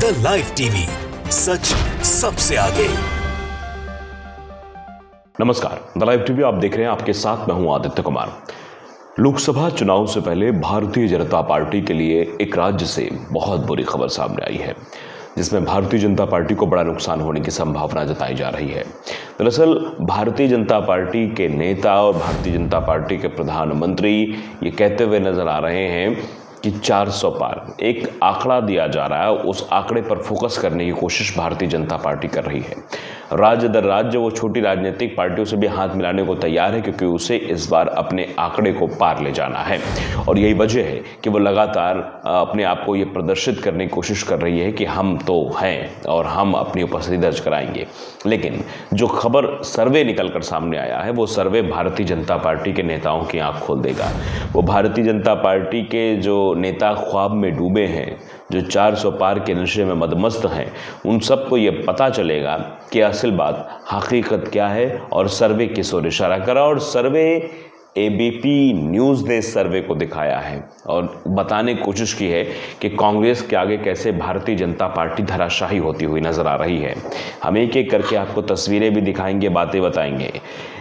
The live TV, सच सबसे आगे। नमस्कार, द लाइव टीवी आप देख रहे हैं। आपके साथ मैं हूं आदित्य कुमार। लोकसभा चुनाव से पहले भारतीय जनता पार्टी के लिए एक राज्य से बहुत बुरी खबर सामने आई है, जिसमें भारतीय जनता पार्टी को बड़ा नुकसान होने की संभावना जताई जा रही है। दरअसल भारतीय जनता पार्टी के नेता और भारतीय जनता पार्टी के प्रधानमंत्री ये कहते हुए नजर आ रहे हैं कि 400 पार एक आंकड़ा दिया जा रहा है, उस आंकड़े पर फोकस करने की कोशिश भारतीय जनता पार्टी कर रही है। राज्य दर राज्य वो छोटी राजनीतिक पार्टियों से भी हाथ मिलाने को तैयार है, क्योंकि उसे इस बार अपने आंकड़े को पार ले जाना है। और यही वजह है कि वो लगातार अपने आप को ये प्रदर्शित करने की कोशिश कर रही है कि हम तो हैं और हम अपनी उपस्थिति दर्ज कराएंगे। लेकिन जो खबर सर्वे निकल कर सामने आया है, वो सर्वे भारतीय जनता पार्टी के नेताओं की आंख खोल देगा। वो भारतीय जनता पार्टी के जो नेता ख्वाब में डूबे हैं, जो 400 पार के नशे में मदमस्त हैं, उन सबको ये पता चलेगा कि असल बात हकीकत क्या है और सर्वे किस ओर इशारा करा। और सर्वे एबीपी न्यूज़ ने इस सर्वे को दिखाया है और बताने की कोशिश की है कि कांग्रेस के आगे कैसे भारतीय जनता पार्टी धराशायी होती हुई नजर आ रही है। हम एक एक करके आपको तस्वीरें भी दिखाएंगे, बातें बताएंगे।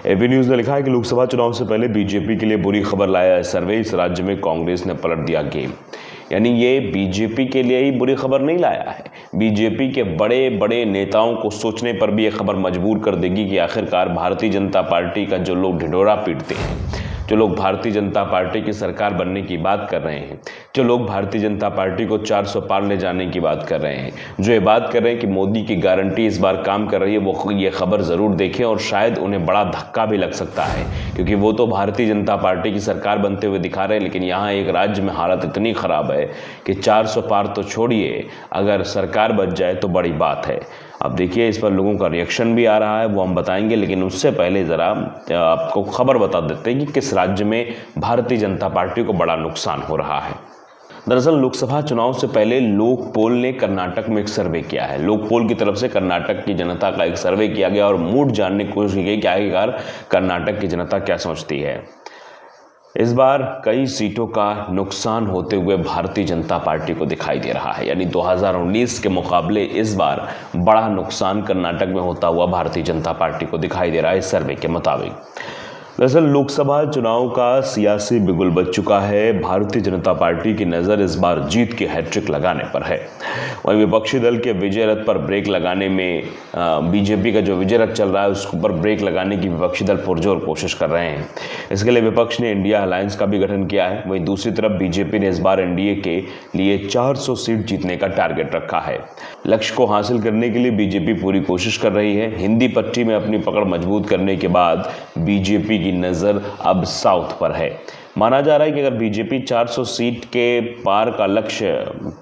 एबी न्यूज़ ने लिखा है कि लोकसभा चुनाव से पहले बीजेपी के लिए बुरी खबर लाया है सर्वे। इस राज्य में कांग्रेस ने पलट दिया गेम। यानी ये बीजेपी के लिए ही बुरी खबर नहीं लाया है, बीजेपी के बड़े बड़े नेताओं को सोचने पर भी ये खबर मजबूर कर देगी कि आखिरकार भारतीय जनता पार्टी का जो लोग ढिढोरा पीटते हैं, जो लोग भारतीय जनता पार्टी की सरकार बनने की बात कर रहे हैं, जो लोग भारतीय जनता पार्टी को 400 पार ले जाने की बात कर रहे हैं, जो ये बात कर रहे हैं कि मोदी की गारंटी इस बार काम कर रही है, वो ये खबर ज़रूर देखें। और शायद उन्हें बड़ा धक्का भी लग सकता है, क्योंकि वो तो भारतीय जनता पार्टी की सरकार बनते हुए दिखा रहे हैं, लेकिन यहाँ एक राज्य में हालत इतनी ख़राब है कि 400 पार तो छोड़िए, अगर सरकार बच जाए तो बड़ी बात है। अब देखिए, इस पर लोगों का रिएक्शन भी आ रहा है, वो हम बताएंगे। लेकिन उससे पहले ज़रा आपको खबर बता देते हैं कि किस राज्य में भारतीय जनता पार्टी को बड़ा नुकसान हो रहा है। दरअसल लोकसभा चुनाव से पहले लोक पोल ने कर्नाटक में एक सर्वे किया है। लोक पोल की तरफ से कर्नाटक की जनता का एक सर्वे किया गया और मूड जानने की कोशिश की गई कि आखिरकार कर्नाटक की जनता क्या सोचती है। इस बार कई सीटों का नुकसान होते हुए भारतीय जनता पार्टी को दिखाई दे रहा है। यानी 2019 के मुकाबले इस बार बड़ा नुकसान कर्नाटक में होता हुआ भारतीय जनता पार्टी को दिखाई दे रहा है, इस सर्वे के मुताबिक। दरअसल लोकसभा चुनाव का सियासी बिगुल बज चुका है। भारतीय जनता पार्टी की नज़र इस बार जीत की हैट्रिक लगाने पर है। वहीं विपक्षी दल के विजय रथ पर ब्रेक लगाने में बीजेपी का जो विजय रथ चल रहा है, उसके ऊपर ब्रेक लगाने की विपक्षी दल पुरजोर कोशिश कर रहे हैं। इसके लिए विपक्ष ने इंडिया अलायंस का भी गठन किया है। वहीं दूसरी तरफ बीजेपी ने इस बार एनडीए के लिए 400 सीट जीतने का टारगेट रखा है। लक्ष्य को हासिल करने के लिए बीजेपी पूरी कोशिश कर रही है। हिंदी पट्टी में अपनी पकड़ मजबूत करने के बाद बीजेपी की नज़र अब साउथ पर है। माना जा रहा है कि अगर बीजेपी 400 सीट के पार का लक्ष्य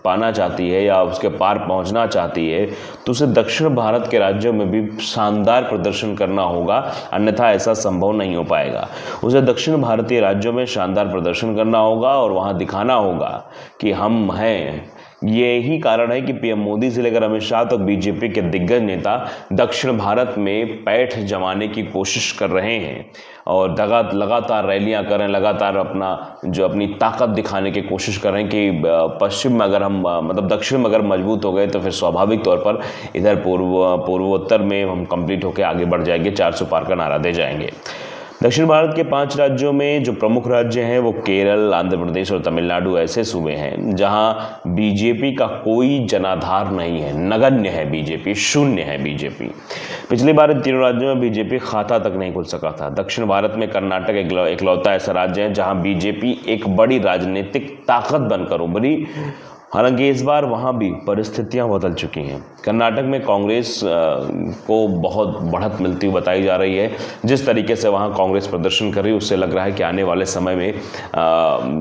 पाना चाहती है या उसके पार पहुंचना चाहती है, तो उसे दक्षिण भारत के राज्यों में भी शानदार प्रदर्शन करना होगा, अन्यथा ऐसा संभव नहीं हो पाएगा। उसे दक्षिण भारतीय राज्यों में शानदार प्रदर्शन करना होगा और वहां दिखाना होगा कि हम हैं। यही कारण है कि पीएम मोदी से लेकर अमित शाह तक बीजेपी के दिग्गज नेता दक्षिण भारत में पैठ जमाने की कोशिश कर रहे हैं और लगातार रैलियां कर रहे हैं, लगातार अपनी ताकत दिखाने की कोशिश कर रहे हैं कि पश्चिम में अगर हम दक्षिण में अगर मजबूत हो गए तो फिर स्वाभाविक तौर पर इधर पूर्वोत्तर में हम कंप्लीट होकर आगे बढ़ जाएंगे, 400 पार का नारा दे जाएंगे। दक्षिण भारत के 5 राज्यों में जो प्रमुख राज्य हैं वो केरल, आंध्र प्रदेश और तमिलनाडु ऐसे सूबे हैं जहां बीजेपी का कोई जनाधार नहीं है, नगण्य है बीजेपी, शून्य है बीजेपी। पिछली बार इन तीनों राज्यों में बीजेपी खाता तक नहीं खुल सका था। दक्षिण भारत में कर्नाटक इकलौता ऐसा राज्य है जहां बीजेपी एक बड़ी राजनीतिक ताकत बनकर उभरी। हालांकि इस बार वहां भी परिस्थितियां बदल चुकी हैं। कर्नाटक में कांग्रेस को बहुत बढ़त मिलती हुई बताई जा रही है। जिस तरीके से वहां कांग्रेस प्रदर्शन कर रही है, उससे लग रहा है कि आने वाले समय में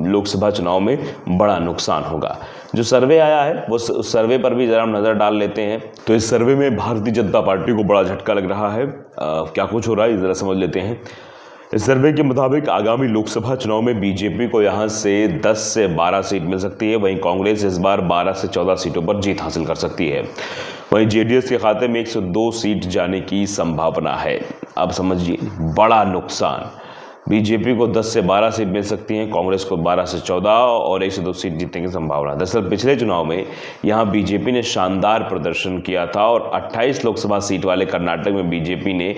लोकसभा चुनाव में बड़ा नुकसान होगा। जो सर्वे आया है वो उस सर्वे पर भी जरा हम नज़र डाल लेते हैं। तो इस सर्वे में भारतीय जनता पार्टी को बड़ा झटका लग रहा है। क्या कुछ हो रहा है ज़रा समझ लेते हैं। इस सर्वे के मुताबिक आगामी लोकसभा चुनाव में बीजेपी को यहां से 10 से 12 सीट मिल सकती है। वहीं कांग्रेस इस बार 12 से 14 सीटों पर जीत हासिल कर सकती है। वहीं जेडीएस के खाते में 102 सीट जाने की संभावना है। अब समझिए, बड़ा नुकसान। बीजेपी को 10 से 12 सीट मिल सकती हैं, कांग्रेस को 12 से 14 और 1 से 2 सीट जीतने की संभावना। दरअसल पिछले चुनाव में यहां बीजेपी ने शानदार प्रदर्शन किया था और 28 लोकसभा सीट वाले कर्नाटक में बीजेपी ने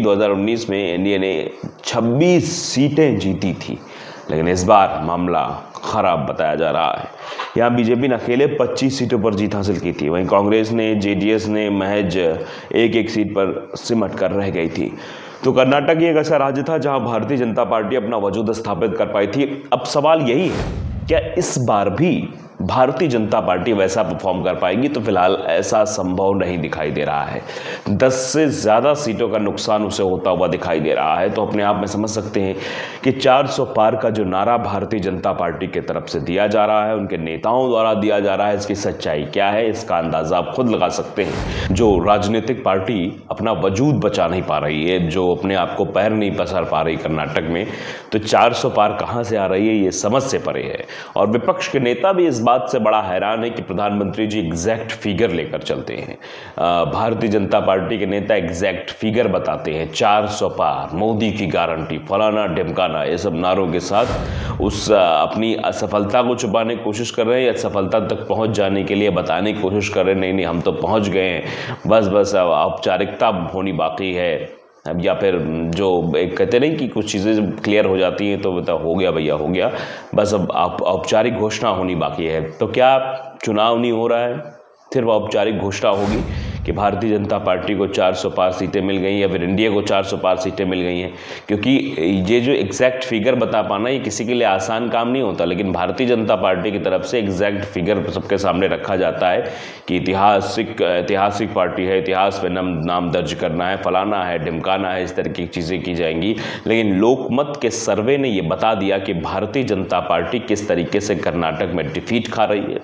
2019 में एनडीए ने 26 सीटें जीती थी, लेकिन इस बार मामला खराब बताया जा रहा है। यहाँ बीजेपी ने अकेले 25 सीटों पर जीत हासिल की थी, वहीं कांग्रेस ने, जेडीएस ने महज एक सीट पर सिमट कर रह गई थी। तो कर्नाटक एक ऐसा राज्य था जहां भारतीय जनता पार्टी अपना वजूद स्थापित कर पाई थी। अब सवाल यही है, क्या इस बार भी भारतीय जनता पार्टी वैसा परफॉर्म कर पाएगी? तो फिलहाल ऐसा संभव नहीं दिखाई दे रहा है। 10 से ज़्यादा सीटों का नुकसान उसे होता हुआ दिखाई दे रहा है। तो अपने आप में समझ सकते हैं कि 400 पार का जो नारा भारतीय जनता पार्टी की तरफ से दिया जा रहा है, उनके नेताओं द्वारा दिया जा रहा है, इसकी सच्चाई क्या है, इसका अंदाज़ा आप खुद लगा सकते हैं। जो राजनीतिक पार्टी अपना वजूद बचा नहीं पा रही है, जो अपने आप को पैर नहीं पसार पा रही कर्नाटक में, तो 400 पार कहाँ से आ रही है, ये समझ से परे है। और विपक्ष के नेता भी इस बात से बड़ा हैरान है कि प्रधानमंत्री जी एग्जैक्ट फिगर लेकर चलते हैं। भारतीय जनता पार्टी के नेता एग्जैक्ट फिगर बताते हैं, 400 पार, मोदी की गारंटी, फलाना ढिमकाना, ये सब नारों के साथ उस अपनी असफलता को छुपाने की कोशिश कर रहे हैं या सफलता तक पहुंच जाने के लिए बताने की कोशिश कर रहे हैं, नहीं हम तो पहुंच गए हैं, बस औपचारिकता होनी बाकी है। अब या फिर जो एक कहते नहीं कि कुछ चीज़ें क्लियर हो जाती हैं तो बता हो गया भैया, हो गया, बस अब औपचारिक घोषणा होनी बाकी है। तो क्या चुनाव नहीं हो रहा है, सिर्फ औपचारिक घोषणा होगी कि भारतीय जनता पार्टी को 400 पार सीटें मिल गई या फिर इंडिया को 400 पार सीटें मिल गई हैं? क्योंकि ये जो एग्जैक्ट फिगर बता पाना ये किसी के लिए आसान काम नहीं होता, लेकिन भारतीय जनता पार्टी की तरफ से एग्जैक्ट फिगर सबके सामने रखा जाता है कि ऐतिहासिक पार्टी है, इतिहास में नाम दर्ज करना है, फलाना है, ढिमकाना है, इस तरह की चीज़ें की जाएंगी। लेकिन लोकमत के सर्वे ने ये बता दिया कि भारतीय जनता पार्टी किस तरीके से कर्नाटक में डिफीट खा रही है,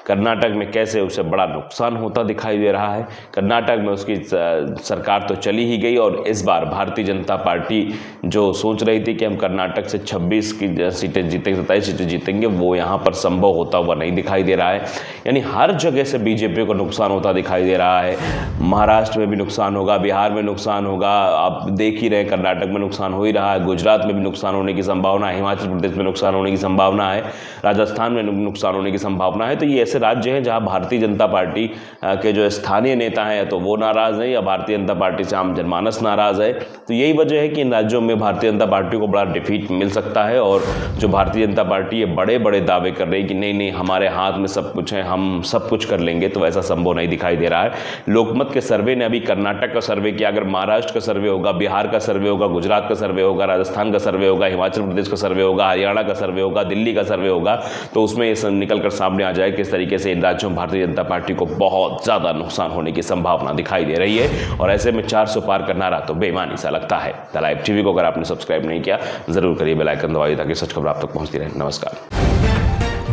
कर्नाटक में कैसे उसे बड़ा नुकसान होता दिखाई दे रहा है। कर्नाटक में उसकी सरकार तो चली ही गई और इस बार भारतीय जनता पार्टी जो सोच रही थी कि हम कर्नाटक से 26 की सीटें जीतेंगे, 27 सीटें जीतेंगे, वो यहाँ पर संभव होता हुआ नहीं दिखाई दे रहा है। यानी हर जगह से बीजेपी को नुकसान होता दिखाई दे रहा है। महाराष्ट्र में भी नुकसान होगा, बिहार में नुकसान होगा, आप देख ही रहे, कर्नाटक में नुकसान हो ही रहा है, गुजरात में भी नुकसान होने की संभावना है, हिमाचल प्रदेश में नुकसान होने की संभावना है, राजस्थान में नुकसान होने की संभावना है। तो ये राज्य हैं जहां भारतीय जनता पार्टी के जो स्थानीय नेता हैं तो वो नाराज हैं या भारतीय जनता पार्टी से आम जनमानस नाराज है। तो यही वजह है कि इन राज्यों में भारतीय जनता पार्टी को बड़ा डिफीट मिल सकता है और जो भारतीय जनता पार्टी ये बड़े बड़े दावे कर रही है कि नहीं हमारे हाथ में सब कुछ है, हम सब कुछ कर लेंगे, तो ऐसा संभव नहीं दिखाई दे रहा है। लोकमत के सर्वे ने अभी कर्नाटक का सर्वे किया, अगर महाराष्ट्र का सर्वे होगा, बिहार का सर्वे होगा, गुजरात का सर्वे होगा, राजस्थान का सर्वे होगा, हिमाचल प्रदेश का सर्वे होगा, हरियाणा का सर्वे होगा, दिल्ली का सर्वे होगा, तो उसमें ये निकल कर सामने आ जाए किस तरीके से इन राज्यों में भारतीय जनता पार्टी को बहुत ज़्यादा नुकसान होने की संभावना दिखाई दे रही है। और ऐसे में 400 पार का नारा तो बेईमानी सा लगता है। द लाइव टीवी को अगर आपने सब्सक्राइब नहीं किया जरूर करिए, बेल आइकन दबाइए ताकि सच खबर आप तक पहुंचती रहे। नमस्कार।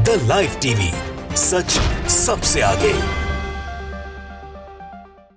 द लाइव टीवी, सच सबसे आगे।